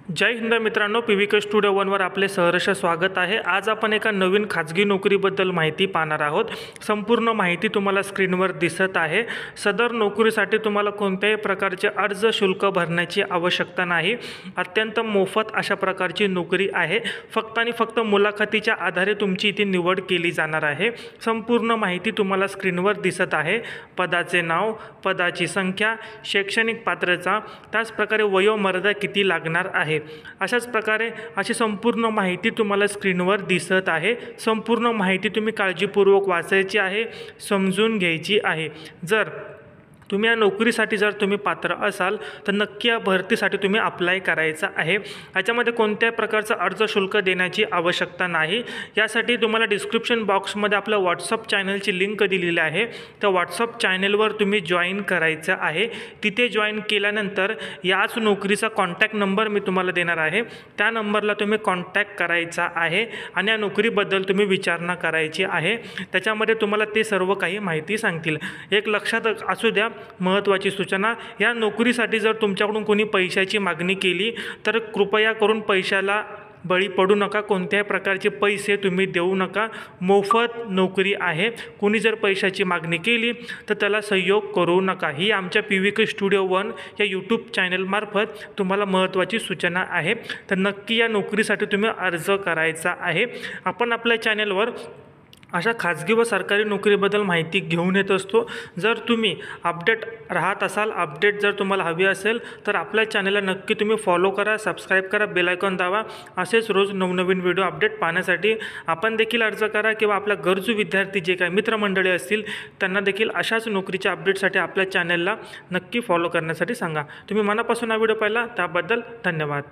जय हिंद मित्रांनो, PVK studio 1वर आपले सहर्ष स्वागत आहे। आज आपण एका नवीन खाजगी नोकरीबद्दल माहिती पाहणार आहोत। संपूर्ण माहिती तुम्हाला स्क्रीनवर दिसत आहे। सदर नोकरीसाठी तुम्हाला कोणत्याही प्रकारचे अर्ज शुल्क भरण्याची आवश्यकता नाही। अत्यंत मोफत अशा प्रकारची नोकरी आहे। फक्त आणि फक्त मुलाखतीच्या आधारे तुमची इथे निवड केली जाणार आहे। संपूर्ण माहिती तुम्हाला स्क्रीनवर दिसत आहे। पदाचे नाव, पदाची संख्या, शैक्षणिक पात्रता, त्याच प्रकारे वयोमर्यादा किती लागणार आहे अशाच प्रकारे अशी संपूर्ण माहिती तुम्हाला स्क्रीनवर दिसत आहे। संपूर्ण माहिती तुम्ही काळजीपूर्वक वाचायची आहे, समजून घ्यायची आहे। जर तुम्ही या नोकरीसाठी जर तुम्ही पात्र असाल तर नक्की या भरतीसाठी तुम्ही अप्लाय करायचा आहे। याच्यामध्ये कोणत्याही प्रकारचं अर्ज शुल्क देण्याची आवश्यकता नाही। यासाठी तुम्हाला डिस्क्रिप्शन बॉक्समध्ये आपल्या व्हॉट्सअप चॅनलची लिंक दिलेली आहे। त्या व्हॉट्सअप चॅनलवर तुम्ही जॉईन करायचं आहे। तिथे जॉईन केल्यानंतर याच नोकरीचा कॉन्टॅक्ट नंबर मी तुम्हाला देणार आहे। त्या नंबरला तुम्ही कॉन्टॅक्ट करायचा आहे आणि या नोकरीबद्दल तुम्ही विचारणा करायची आहे। त्याच्यामध्ये तुम्हाला ते सर्व काही माहिती सांगतील। एक लक्षात असू द्या, महत्त्वाची सूचना, या नोकरीसाठी जर तुमच्याकडून कोणी पैशाची मागणी केली तर कृपया करून पैशाला बळी पडू नका। कोणत्याही प्रकारचे पैसे तुम्ही देऊ नका। मोफत नोकरी आहे। कोणी जर पैशाची मागणी केली तर त्याला सहयोग करू नका। ही आमच्या PVK स्टुडिओ 1 या यूट्यूब चॅनलमार्फत तुम्हाला महत्त्वाची सूचना आहे। तर नक्की या नोकरीसाठी तुम्ही अर्ज करायचा आहे। आपण आपल्या चॅनलवर अशा खाजगी व सरकारी नोकरीबद्दल माहिती घेऊन येत असतो। जर तुम्ही अपडेट राहत असाल, अपडेट जर तुम्हाला हवी असेल तर आपल्या चॅनलला नक्की तुम्ही फॉलो करा, सबस्क्राईब करा, बेल आयकॉन दाबा। असेच रोज नवनवीन व्हिडिओ अपडेट पाहण्यासाठी आपण देखील अर्ज करा किंवा आपल्या गरजू विद्यार्थी जे काही मित्रमंडळी असतील त्यांना देखील अशाच नोकरीच्या अपडेटसाठी आपल्या चॅनलला नक्की फॉलो करण्यासाठी सांगा। तुम्ही मनापासून हा व्हिडिओ पाहिला त्याबद्दल धन्यवाद।